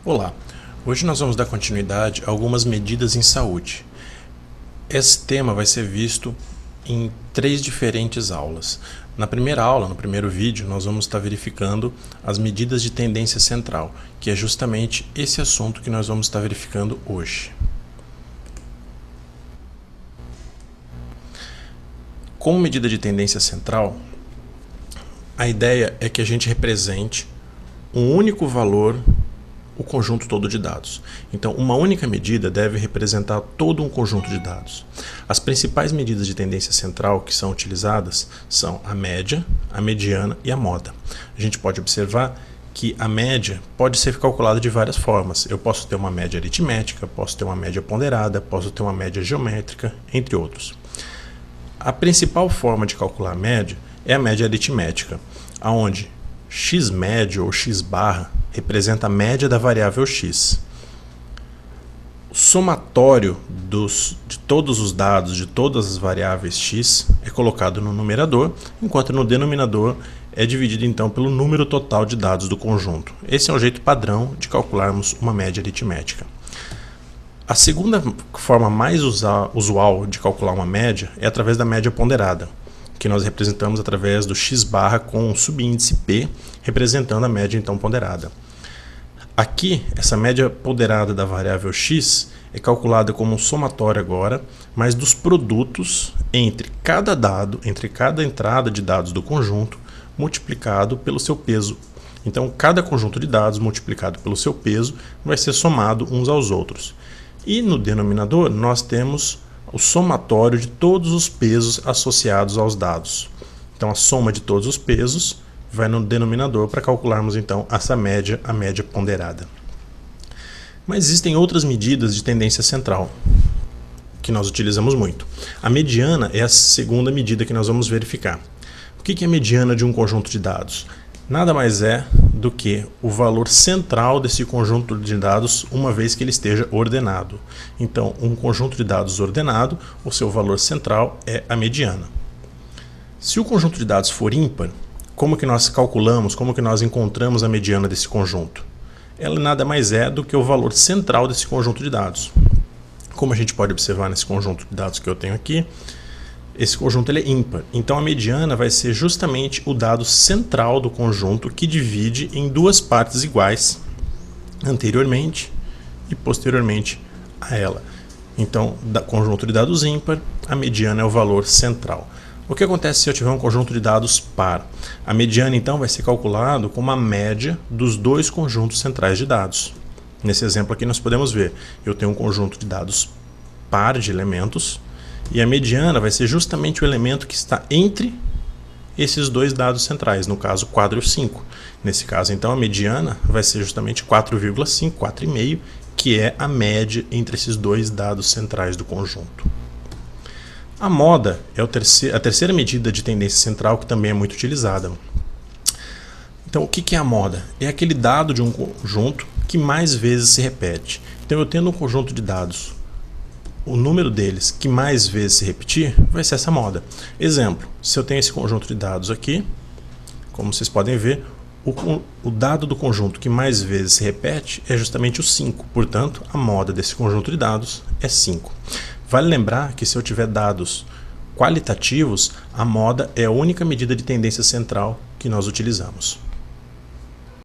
Olá, hoje nós vamos dar continuidade a algumas medidas em saúde. Esse tema vai ser visto em 3 diferentes aulas. Na primeira aula, no primeiro vídeo, nós vamos estar verificando as medidas de tendência central, que é justamente esse assunto que nós vamos estar verificando hoje. Como medida de tendência central, a ideia é que a gente represente um único valor, o conjunto todo de dados. Então, uma única medida deve representar todo um conjunto de dados. As principais medidas de tendência central que são utilizadas são a média, a mediana e a moda. A gente pode observar que a média pode ser calculada de várias formas. Eu posso ter uma média aritmética, posso ter uma média ponderada, posso ter uma média geométrica, entre outros. A principal forma de calcular a média é a média aritmética, onde x médio ou x barra representa a média da variável x. O somatório de todos os dados de todas as variáveis x é colocado no numerador, enquanto no denominador é dividido então pelo número total de dados do conjunto. Esse é um jeito padrão de calcularmos uma média aritmética. A segunda forma mais usual de calcular uma média é através da média ponderada, que nós representamos através do x barra com um subíndice p, representando a média então ponderada. Aqui, essa média ponderada da variável x é calculada como um somatório agora, mas dos produtos entre cada dado, entre cada entrada de dados do conjunto, multiplicado pelo seu peso. Então, cada conjunto de dados multiplicado pelo seu peso vai ser somado uns aos outros. E no denominador, nós temos o somatório de todos os pesos associados aos dados. Então, a soma de todos os pesos vai no denominador para calcularmos então essa média, a média ponderada. Mas existem outras medidas de tendência central que nós utilizamos muito. A mediana é a segunda medida que nós vamos verificar. O que é a mediana de um conjunto de dados? Nada mais é do que o valor central desse conjunto de dados, uma vez que ele esteja ordenado. Então, um conjunto de dados ordenado, o seu valor central é a mediana. Se o conjunto de dados for ímpar, como que nós calculamos, como que nós encontramos a mediana desse conjunto? Ela nada mais é do que o valor central desse conjunto de dados. Como a gente pode observar nesse conjunto de dados que eu tenho aqui, esse conjunto ele é ímpar. Então a mediana vai ser justamente o dado central do conjunto que divide em duas partes iguais, anteriormente e posteriormente a ela. Então, conjunto de dados ímpar, a mediana é o valor central. O que acontece se eu tiver um conjunto de dados par? A mediana, então, vai ser calculado como a média dos dois conjuntos centrais de dados. Nesse exemplo aqui, nós podemos ver, eu tenho um conjunto de dados par de elementos, e a mediana vai ser justamente o elemento que está entre esses dois dados centrais, no caso 4 e 5. Nesse caso, então, a mediana vai ser justamente 4,5, 4,5, que é a média entre esses dois dados centrais do conjunto. A moda é a terceira medida de tendência central que também é muito utilizada. Então, o que é a moda? É aquele dado de um conjunto que mais vezes se repete. Então, eu tendo um conjunto de dados, o número deles que mais vezes se repetir vai ser essa moda. Exemplo, se eu tenho esse conjunto de dados aqui, como vocês podem ver, o dado do conjunto que mais vezes se repete é justamente o 5. Portanto, a moda desse conjunto de dados é 5. Vale lembrar que se eu tiver dados qualitativos, a moda é a única medida de tendência central que nós utilizamos.